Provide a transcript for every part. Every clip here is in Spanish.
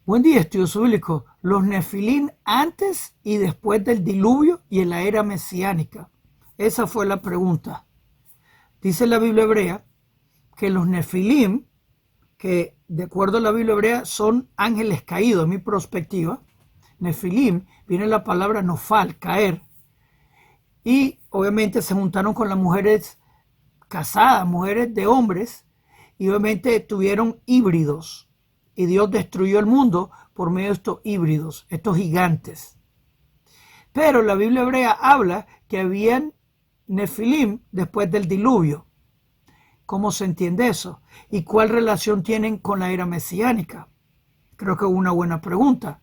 Buen día, estudioso bíblico. Los Nefilim antes y después del diluvio y en la era mesiánica. Esa fue la pregunta. Dice la Biblia hebrea que los Nefilim, que de acuerdo a la Biblia hebrea son ángeles caídos, en mi perspectiva. Nefilim viene la palabra nofal, caer. Y obviamente se juntaron con las mujeres casadas, mujeres de hombres, y obviamente tuvieron híbridos. Y Dios destruyó el mundo por medio de estos híbridos, estos gigantes. Pero la Biblia hebrea habla que habían Nefilim después del diluvio. ¿Cómo se entiende eso? ¿Y cuál relación tienen con la era mesiánica? Creo que es una buena pregunta.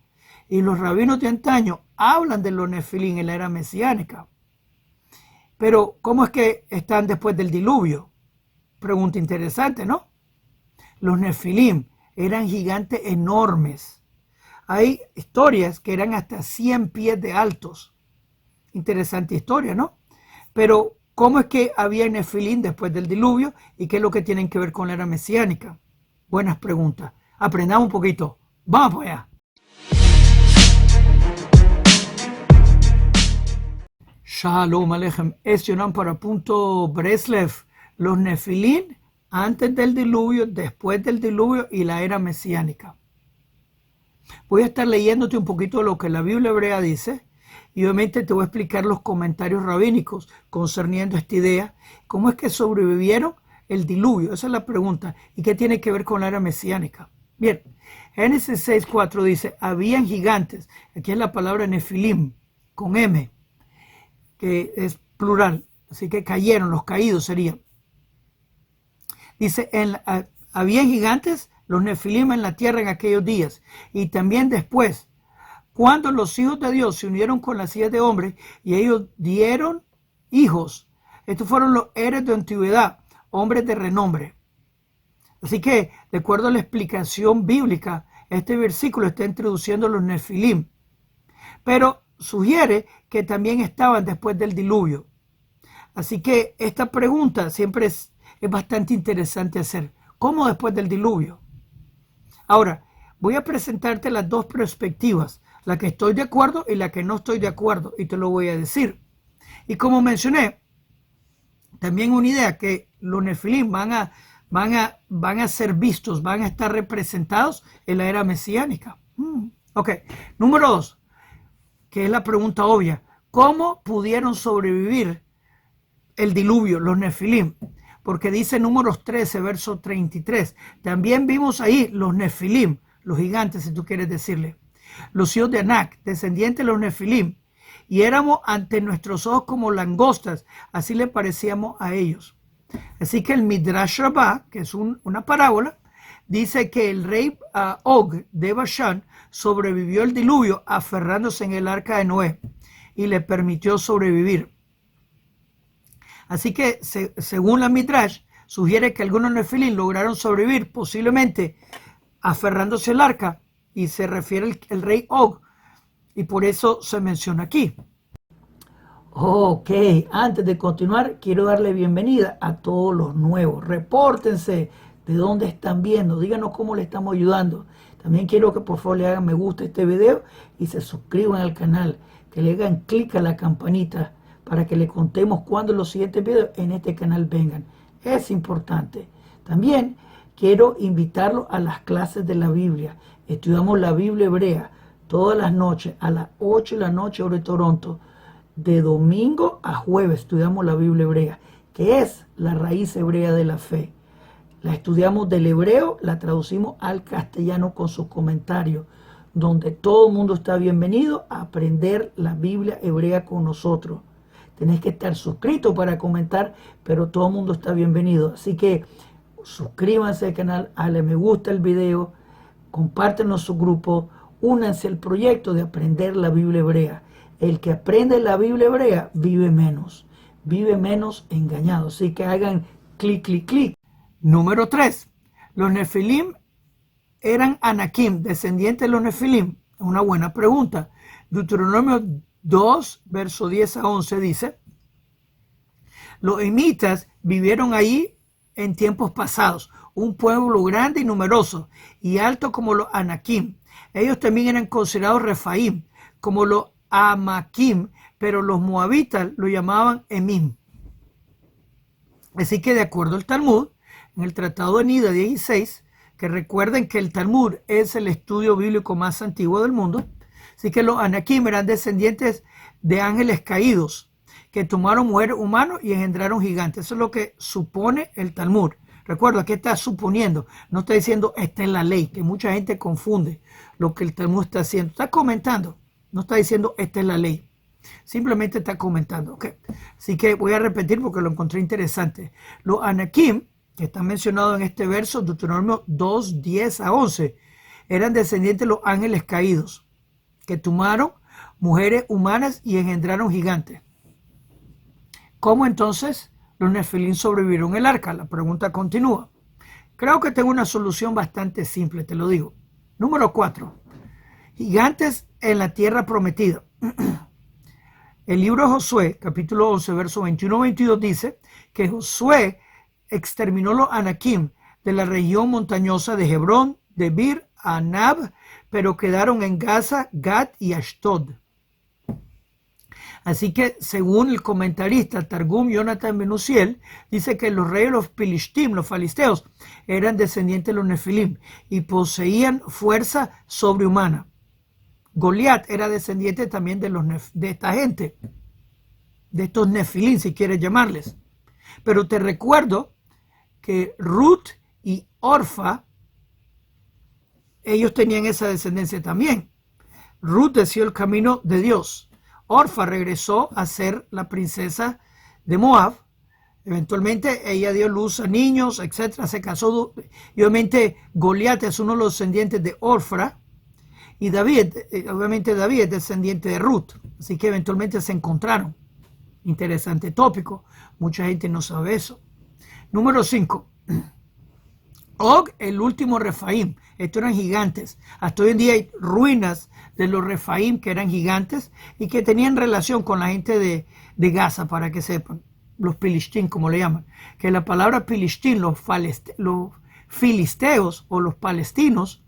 Y los rabinos de antaño hablan de los Nefilim en la era mesiánica. Pero ¿cómo es que están después del diluvio? Pregunta interesante, ¿no? Los Nefilim eran gigantes enormes. Hay historias que eran hasta 100 pies de altos. Interesante historia, ¿no? Pero, ¿cómo es que había Nefilim después del diluvio? ¿Y qué es lo que tienen que ver con la era mesiánica? Buenas preguntas. Aprendamos un poquito. Vamos para allá. Shalom Aleichem. Es Yonan para punto Breslev. Los Nefilim antes del diluvio, después del diluvio y la era mesiánica. Voy a estar leyéndote un poquito de lo que la Biblia hebrea dice y obviamente te voy a explicar los comentarios rabínicos concerniendo esta idea, cómo es que sobrevivieron el diluvio, esa es la pregunta, y qué tiene que ver con la era mesiánica. Bien, Génesis 6:4 dice, habían gigantes, aquí es la palabra Nefilim, con M, que es plural, así que cayeron, los caídos serían. Dice, había gigantes, los Nefilim en la tierra en aquellos días. Y también después, cuando los hijos de Dios se unieron con las hijas de hombres y ellos dieron hijos. Estos fueron los héroes de antigüedad, hombres de renombre. Así que, de acuerdo a la explicación bíblica, este versículo está introduciendo los Nefilim. Pero sugiere que también estaban después del diluvio. Así que esta pregunta siempre es bastante interesante hacer. ¿Cómo después del diluvio? Ahora, voy a presentarte las dos perspectivas, la que estoy de acuerdo y la que no estoy de acuerdo, y te lo voy a decir. Y como mencioné, también una idea que los Nefilim van a ser vistos, van a estar representados en la era mesiánica. Ok, número 2, que es la pregunta obvia. ¿Cómo pudieron sobrevivir el diluvio, los Nefilim? Porque dice Números 13, verso 33. También vimos ahí los Nefilim, los gigantes, si tú quieres decirle. Los hijos de Anak, descendientes de los Nefilim. Y éramos ante nuestros ojos como langostas, así le parecíamos a ellos. Así que el Midrash Rabbah, que es una parábola, dice que el rey Og de Bashan sobrevivió el diluvio aferrándose en el arca de Noé y le permitió sobrevivir. Así que, según la Midrash, sugiere que algunos Nefilim lograron sobrevivir, posiblemente aferrándose al arca, y se refiere el rey Og, y por eso se menciona aquí. Ok, antes de continuar, quiero darle bienvenida a todos los nuevos. Repórtense de dónde están viendo, díganos cómo le estamos ayudando. También quiero que por favor le hagan me gusta a este video y se suscriban al canal, que le hagan clic a la campanita para que le contemos cuando los siguientes videos en este canal vengan. Es importante. También quiero invitarlos a las clases de la Biblia. Estudiamos la Biblia hebrea todas las noches, a las 8 de la noche hora de Toronto. De domingo a jueves estudiamos la Biblia hebrea, que es la raíz hebrea de la fe. La estudiamos del hebreo, la traducimos al castellano con sus comentarios, donde todo el mundo está bienvenido a aprender la Biblia hebrea con nosotros. Tenés que estar suscrito para comentar, pero todo el mundo está bienvenido. Así que suscríbanse al canal, dale me gusta el video, compártenlo en su grupo, únanse al proyecto de aprender la Biblia hebrea. El que aprende la Biblia hebrea vive menos engañado. Así que hagan clic, clic, clic. Número 3. Los Nefilim eran Anakim, descendientes de los Nefilim. Una buena pregunta. Deuteronomio 2, verso 10 a 11 dice, los emitas vivieron ahí en tiempos pasados. un pueblo grande y numeroso y alto como los Anakim. Ellos también eran considerados Refaim, como los Amakim, pero los moabitas lo llamaban Emim. Así que de acuerdo al Talmud, en el Tratado de Nida 16, que recuerden que el Talmud es el estudio bíblico más antiguo del mundo, así que los Anakim eran descendientes de ángeles caídos, que tomaron mujeres humanos y engendraron gigantes. Eso es lo que supone el Talmud. Recuerda que está suponiendo, no está diciendo esta es la ley, que mucha gente confunde lo que el Talmud está haciendo. Está comentando, no está diciendo esta es la ley. Simplemente está comentando. Okay. Así que voy a repetir porque lo encontré interesante. Los Anakim, que están mencionados en este verso, Deuteronomio 2, 10 a 11, eran descendientes de los ángeles caídos, que tomaron mujeres humanas y engendraron gigantes. ¿Cómo entonces los Nefilim sobrevivieron el arca? La pregunta continúa. Creo que tengo una solución bastante simple, te lo digo. Número 4. Gigantes en la tierra prometida. El libro de Josué, capítulo 11, verso 21-22 dice que Josué exterminó los Anakim de la región montañosa de Hebrón, de Bir, Anab, pero quedaron en Gaza, Gat y Ashdod. Así que, según el comentarista Targum Jonathan Ben Uziel, dice que los reyes de los Pilishtim, los filisteos, eran descendientes de los Nefilim y poseían fuerza sobrehumana. Goliat era descendiente también de esta gente, de estos Nefilim, si quieres llamarles. Pero te recuerdo que Ruth y Orfa, ellos tenían esa descendencia también. Ruth decidió el camino de Dios. Orfa regresó a ser la princesa de Moab. Eventualmente ella dio luz a niños, etc. Se casó. Y obviamente Goliat es uno de los descendientes de Orfa. Y David, obviamente David es descendiente de Ruth. Así que eventualmente se encontraron. Interesante tópico. Mucha gente no sabe eso. Número 5. Og, el último Refaim. Estos eran gigantes. Hasta hoy en día hay ruinas de los Refaim que eran gigantes y que tenían relación con la gente de Gaza, para que sepan. Los Pilishtim, como le llaman. Que la palabra Pilishtim, los filisteos o los palestinos,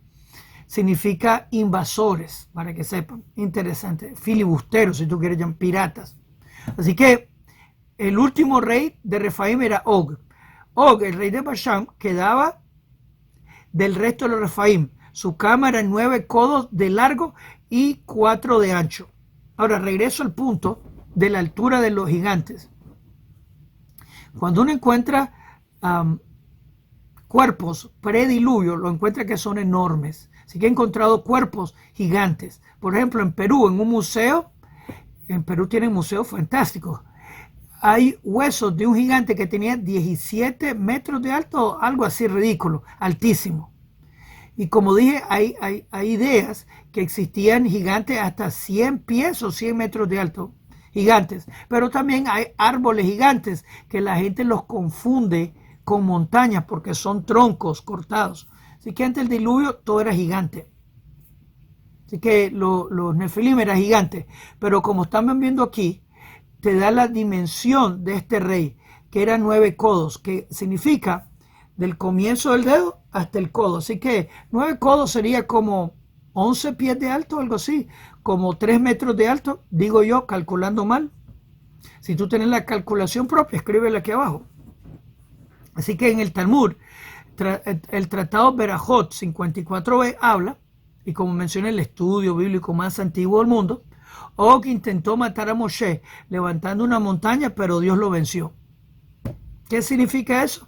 significa invasores, para que sepan. Interesante. Filibusteros, si tú quieres llamar, piratas. Así que el último rey de Refaim era Og. Og, el rey de Bashan, quedaba del resto de los Refaim. Su cama era 9 codos de largo y 4 de ancho. Ahora regreso al punto de la altura de los gigantes. Cuando uno encuentra cuerpos prediluvio, lo encuentra que son enormes. Así que he encontrado cuerpos gigantes. Por ejemplo, en Perú, en un museo, en Perú tienen museos fantásticos. Hay huesos de un gigante que tenía 17 metros de alto, algo así ridículo, altísimo. Y como dije, hay ideas que existían gigantes hasta 100 pies o 100 metros de alto, gigantes. Pero también hay árboles gigantes que la gente los confunde con montañas porque son troncos cortados. Así que antes del diluvio todo era gigante. Así que los Nefilim eran gigantes. Pero como están viendo aquí, te da la dimensión de este rey, que era 9 codos, que significa del comienzo del dedo hasta el codo. Así que 9 codos sería como 11 pies de alto, algo así, como 3 metros de alto, digo yo, calculando mal. Si tú tienes la calculación propia, escríbela aquí abajo. Así que en el Talmud, el Tratado Berajot 54b habla, y como mencioné, el estudio bíblico más antiguo del mundo, Og intentó matar a Moshe levantando una montaña, pero Dios lo venció. ¿Qué significa eso?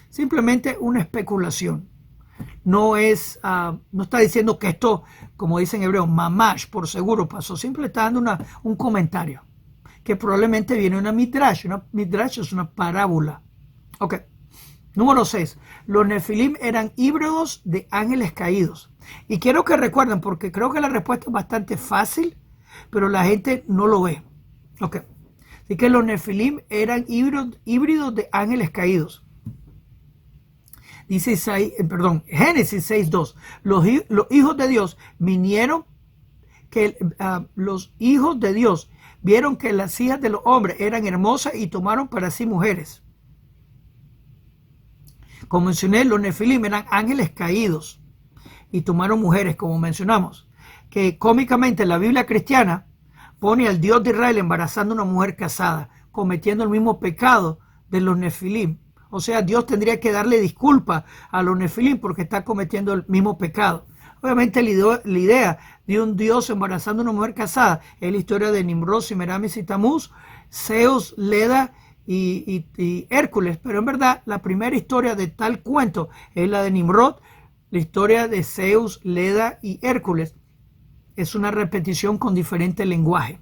Simplemente una especulación. No está diciendo que esto, como dicen en hebreo, mamash, por seguro pasó. Simplemente está dando un comentario, que probablemente viene una midrash. Una midrash es una parábola. Ok. Número 6. Los Nefilim eran híbridos de ángeles caídos. Y quiero que recuerden, porque creo que la respuesta es bastante fácil, pero la gente no lo ve. Ok. Así que los Nefilim eran híbridos de ángeles caídos. Dice Génesis 6:2. Los hijos de Dios los hijos de Dios vieron que las hijas de los hombres eran hermosas y tomaron para sí mujeres. Como mencioné, los nefilim eran ángeles caídos y tomaron mujeres, como mencionamos. Que cómicamente la Biblia cristiana pone al Dios de Israel embarazando a una mujer casada, cometiendo el mismo pecado de los nefilim. O sea, Dios tendría que darle disculpas a los nefilim porque está cometiendo el mismo pecado. Obviamente la idea de un Dios embarazando a una mujer casada es la historia de Nimrod, Semiramis y Tamuz, Zeus, Leda y Hércules. Pero en verdad la primera historia de tal cuento es la de Nimrod, la historia de Zeus, Leda y Hércules. Es una repetición con diferente lenguaje.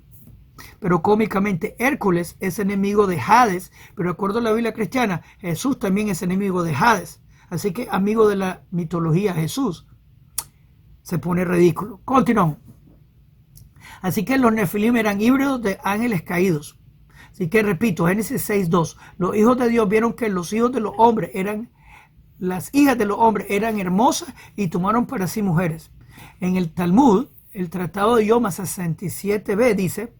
Pero cómicamente Hércules es enemigo de Hades, pero de acuerdo a la Biblia cristiana, Jesús también es enemigo de Hades. Así que amigo de la mitología Jesús. Se pone ridículo. Continuamos. Así que los nefilim eran híbridos de ángeles caídos. Así que repito, Génesis 6:2. Los hijos de Dios vieron que los hijos de los hombres las hijas de los hombres eran hermosas y tomaron para sí mujeres. En el Talmud, el Tratado de Yoma 67b dice,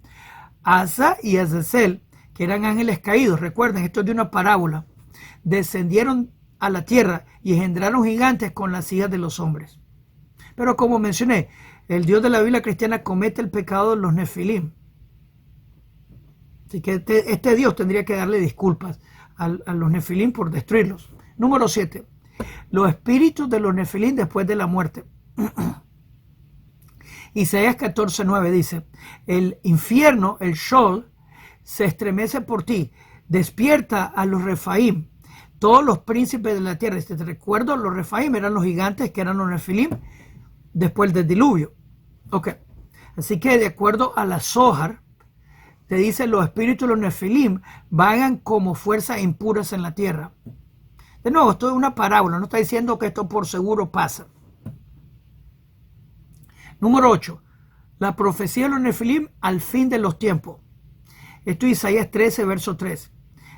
Asa y Azazel, que eran ángeles caídos, recuerden, esto es de una parábola, descendieron a la tierra y engendraron gigantes con las hijas de los hombres. Pero como mencioné, el Dios de la Biblia cristiana comete el pecado de los nefilim. Así que este Dios tendría que darle disculpas a los nefilim por destruirlos. Número 7. Los espíritus de los nefilim después de la muerte. Isaías 14:9 dice, el infierno, el Sheol, se estremece por ti, despierta a los Refaim, todos los príncipes de la tierra. Te recuerdo, los Refaim eran los gigantes que eran los nefilim después del diluvio. Ok, así que de acuerdo a la Zohar, te dice los espíritus de los nefilim vagan como fuerzas impuras en la tierra. De nuevo, esto es una parábola, no está diciendo que esto por seguro pasa. Número 8. La profecía de los nefilim al fin de los tiempos. Esto es Isaías 13, verso 3.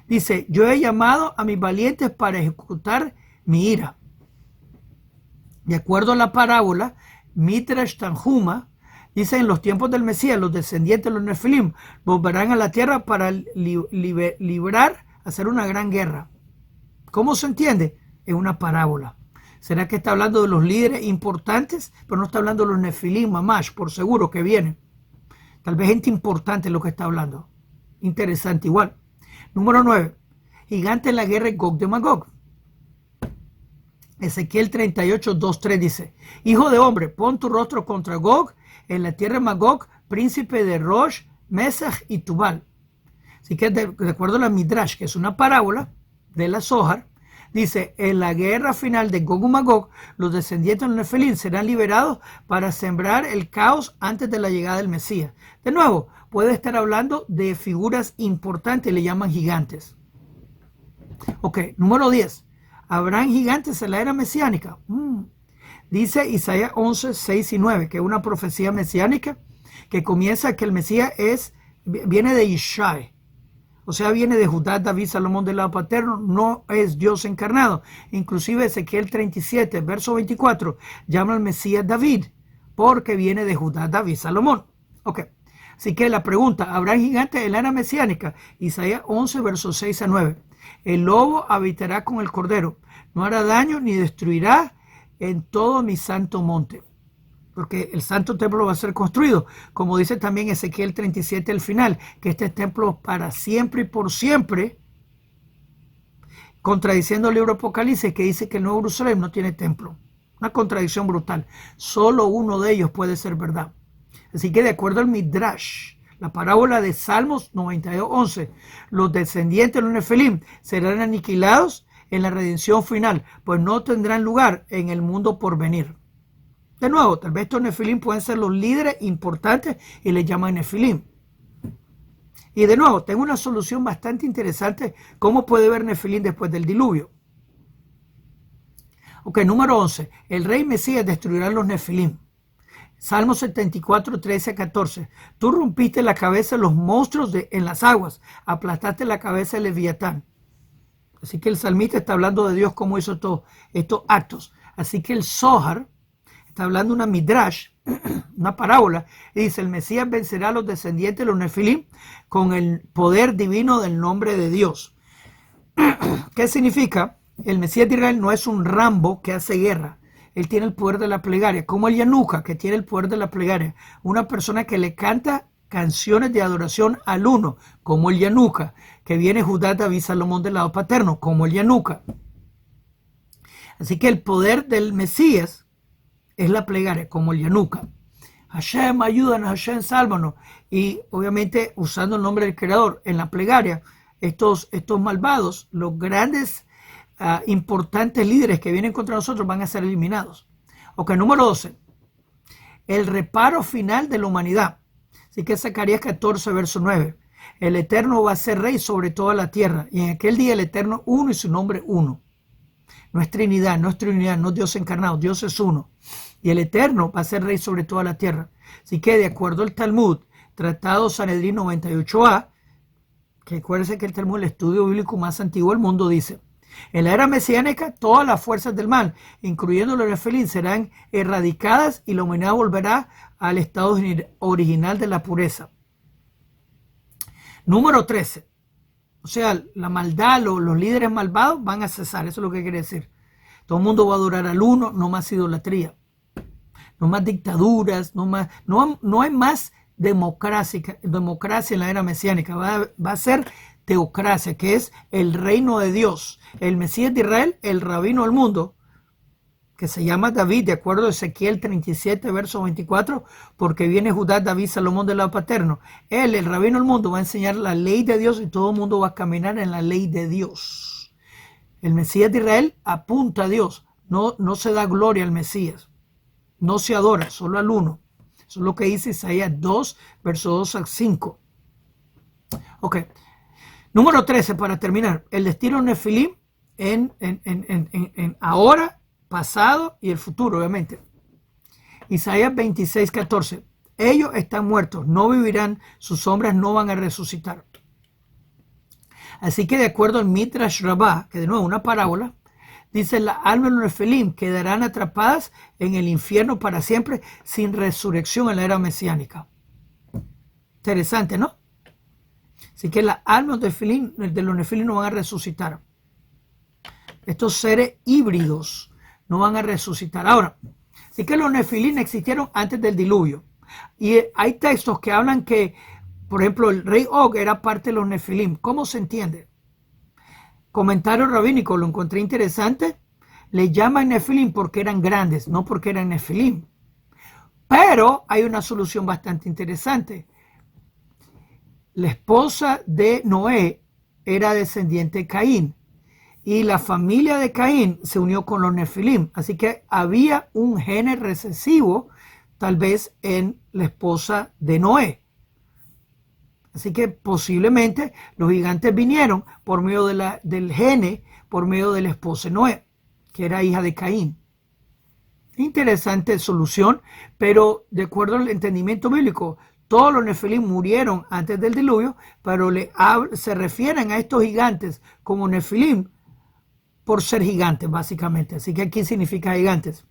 Dice, yo he llamado a mis valientes para ejecutar mi ira. De acuerdo a la parábola, Midrash Tanhuma dice, en los tiempos del Mesías, los descendientes de los nefilim volverán a la tierra para hacer una gran guerra. ¿Cómo se entiende? Es una parábola. ¿Será que está hablando de los líderes importantes? Pero no está hablando de los nefilim, mamash, por seguro que vienen. Tal vez gente importante es lo que está hablando. Interesante igual. Número 9. Gigante en la guerra en Gog de Magog. Ezequiel 38:2-3 dice, hijo de hombre, pon tu rostro contra Gog en la tierra de Magog, príncipe de Rosh, Mesach y Tubal. Así que de acuerdo a la Midrash, que es una parábola de la Zohar, dice, en la guerra final de Gog y Magog, los descendientes de los nefilim serán liberados para sembrar el caos antes de la llegada del Mesías. De nuevo, puede estar hablando de figuras importantes, le llaman gigantes. Ok, número 10. ¿Habrán gigantes en la era mesiánica? Dice Isaías 11:6-9, que es una profecía mesiánica que comienza que el Mesías viene de Ishai. O sea, viene de Judá, David, Salomón del lado paterno, no es Dios encarnado. Inclusive Ezequiel 37, verso 24, llama al Mesías David, porque viene de Judá, David, Salomón. Ok, así que la pregunta, ¿habrá gigantes en la era mesiánica? Isaías 11, versos 6-9. El lobo habitará con el cordero, no hará daño ni destruirá en todo mi santo monte. Porque el santo templo va a ser construido, como dice también Ezequiel 37 al final, que este templo para siempre y por siempre, contradiciendo el libro Apocalipsis, que dice que el Nuevo Jerusalén no tiene templo. Una contradicción brutal. Solo uno de ellos puede ser verdad. Así que de acuerdo al Midrash, la parábola de Salmos 92:11, los descendientes de los nefilim serán aniquilados en la redención final, pues no tendrán lugar en el mundo por venir. De nuevo, tal vez estos nefilim pueden ser los líderes importantes y les llaman nefilim. Y de nuevo, tengo una solución bastante interesante. ¿Cómo puede ver nefilim después del diluvio? Ok, número 11. El rey Mesías destruirá los nefilim. Salmo 74, 13-14. Tú rompiste la cabeza de los monstruos en las aguas, aplastaste la cabeza de Leviatán. Así que el salmista está hablando de Dios cómo hizo todos estos actos. Así que el Zohar está hablando de una Midrash, una parábola, y dice, el Mesías vencerá a los descendientes de los nefilim con el poder divino del nombre de Dios. ¿Qué significa? el Mesías de Israel no es un Rambo que hace guerra. Él tiene el poder de la plegaria, como el Yanuca, que tiene el poder de la plegaria. Una persona que le canta canciones de adoración al uno, como el Yanuca, que viene Judá, David, Salomón del lado paterno, como el Yanuca. Así que el poder del Mesías es la plegaria, como el Yanuca. Hashem, ayúdanos, Hashem, sálvanos. Y obviamente usando el nombre del Creador en la plegaria, estos malvados, los grandes importantes líderes que vienen contra nosotros van a ser eliminados. Ok, número 12. El reparo final de la humanidad. Así que Zacarías 14, verso 9. El Eterno va a ser rey sobre toda la tierra. Y en aquel día el Eterno uno y su nombre uno. No es Trinidad, no es Trinidad, no es Dios encarnado. Dios es uno. Y el Eterno va a ser rey sobre toda la tierra. Así que de acuerdo al Talmud, Tratado Sanedrín 98a, que acuérdense que el Talmud es el estudio bíblico más antiguo del mundo, dice: en la era mesiánica, todas las fuerzas del mal, incluyendo los nefelín, serán erradicadas y la humanidad volverá al estado original de la pureza. Número 13. O sea, la maldad, los líderes malvados van a cesar. Eso es lo que quiere decir. Todo el mundo va a adorar al uno, no más idolatría, no más dictaduras, no hay más democracia en la era mesiánica. Va a ser teocracia, que es el reino de Dios. El Mesías de Israel, el rabino del mundo, que se llama David, de acuerdo a Ezequiel 37, verso 24, porque viene Judá, David, Salomón del lado paterno. Él, el rabino del mundo, va a enseñar la ley de Dios y todo el mundo va a caminar en la ley de Dios. El Mesías de Israel apunta a Dios, no se da gloria al Mesías, no se adora, solo al uno. Eso es lo que dice Isaías 2, verso 2 al 5. Ok. Número 13, para terminar, el destino nefilim en ahora, pasado y el futuro, obviamente. Isaías 26, 14. Ellos están muertos, no vivirán, sus sombras no van a resucitar. Así que de acuerdo al Midrash Rabbah, que de nuevo una parábola, dice: las almas de los nefilim quedarán atrapadas en el infierno para siempre, sin resurrección en la era mesiánica. Interesante, ¿no? Así que las almas de los nefilim no van a resucitar. Estos seres híbridos no van a resucitar. Ahora, así que los nefilim existieron antes del diluvio. Y hay textos que hablan que, por ejemplo, el rey Og era parte de los nefilim. ¿Cómo se entiende? Comentario rabínico, lo encontré interesante. Le llaman nefilim porque eran grandes, no porque eran nefilim. Pero hay una solución bastante interesante. La esposa de Noé era descendiente de Caín. Y la familia de Caín se unió con los nefilim. Así que había un gene recesivo, tal vez en la esposa de Noé. Así que posiblemente los gigantes vinieron por medio del gene, por medio de la esposa de Noé, que era hija de Caín. Interesante solución, pero de acuerdo al entendimiento bíblico, todos los nefilim murieron antes del diluvio, pero se refieren a estos gigantes como nefilim por ser gigantes, básicamente. Así que aquí significa gigantes.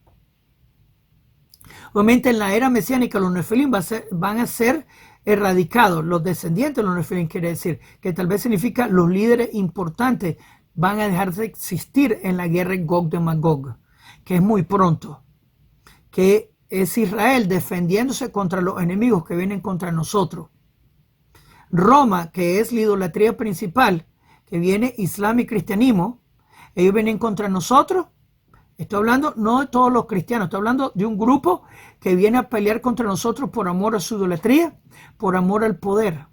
Obviamente en la era mesiánica los nefilim van a ser erradicados. Los descendientes de los nefilim quiere decir que tal vez significa los líderes importantes van a dejar de existir en la guerra Gog de Magog, que es muy pronto, que es Israel defendiéndose contra los enemigos que vienen contra nosotros. Roma, que es la idolatría principal, que viene Islam y cristianismo, ellos vienen contra nosotros. Estoy hablando no de todos los cristianos, estoy hablando de un grupo que viene a pelear contra nosotros por amor a su idolatría, por amor al poder.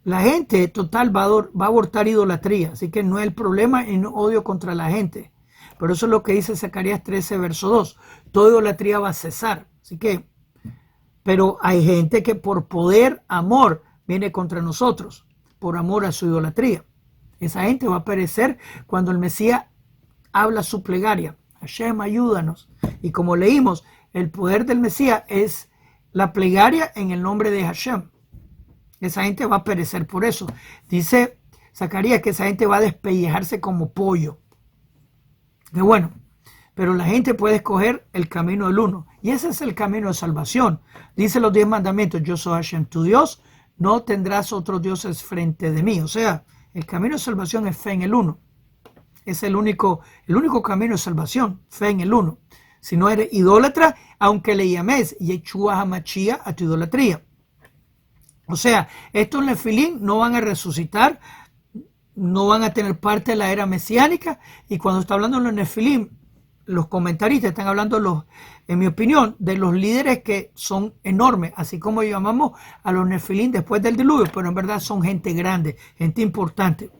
La gente total va a abortar idolatría, así que no es el problema en odio contra la gente. Pero eso es lo que dice Zacarías 13, verso 2. Toda idolatría va a cesar. Así que, pero hay gente que por poder, amor, viene contra nosotros, por amor a su idolatría. Esa gente va a perecer cuando el Mesías habla su plegaria. Hashem, ayúdanos. Y como leímos, el poder del Mesías es la plegaria en el nombre de Hashem. Esa gente va a perecer por eso. Dice Zacarías que esa gente va a despellejarse como pollo. Que bueno, pero la gente puede escoger el camino del uno. Y ese es el camino de salvación. Dice los 10 mandamientos: yo soy Hashem, tu Dios, no tendrás otros dioses frente de mí. O sea, el camino de salvación es fe en el uno. Es el único camino de salvación, fe en el uno. Si no eres idólatra, aunque le llames Yeshua HaMashiach a tu idolatría. O sea, estos nefilim no van a resucitar, no van a tener parte de la era mesiánica. Y cuando está hablando de los nefilim, los comentaristas están hablando, en mi opinión, de los líderes que son enormes, así como llamamos a los nefilim después del diluvio, pero en verdad son gente grande, gente importante.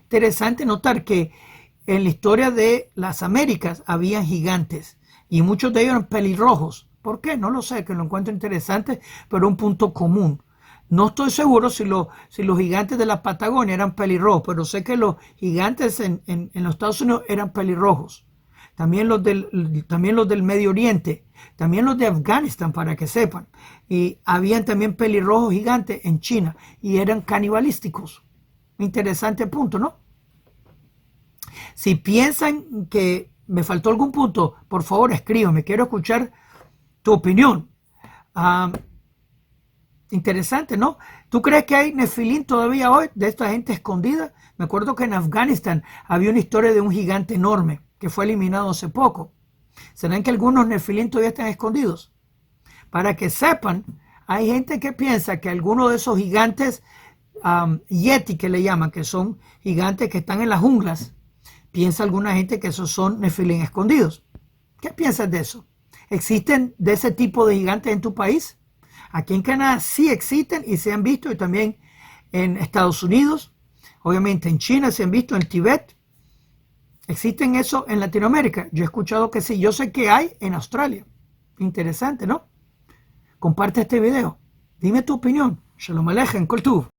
Interesante notar que en la historia de las Américas habían gigantes y muchos de ellos eran pelirrojos. ¿Por qué? No lo sé, que lo encuentro interesante, pero un punto común. No estoy seguro si los gigantes de la Patagonia eran pelirrojos, pero sé que los gigantes en los Estados Unidos eran pelirrojos. También los del Medio Oriente, también los de Afganistán, para que sepan. Y habían también pelirrojos gigantes en China y eran canibalísticos. Interesante punto, ¿no? Si piensan que me faltó algún punto, por favor escríbame, quiero escuchar tu opinión. Interesante, ¿no? ¿Tú crees que hay nefilim todavía hoy de esta gente escondida? Me acuerdo que en Afganistán había una historia de un gigante enorme que fue eliminado hace poco. ¿Serán que algunos nefilim todavía están escondidos? Para que sepan, hay gente que piensa que algunos de esos gigantes yeti que le llaman, que son gigantes que están en las junglas, piensa alguna gente que esos son nefilim escondidos. ¿Qué piensas de eso? ¿Existen de ese tipo de gigantes en tu país? Aquí en Canadá sí existen y se han visto, y también en Estados Unidos, obviamente en China se han visto, en Tibet. ¿Existen eso en Latinoamérica? Yo he escuchado que sí, yo sé que hay en Australia. Interesante, ¿no? Comparte este video. Dime tu opinión. Shalom Aleichem, Kol Tuv.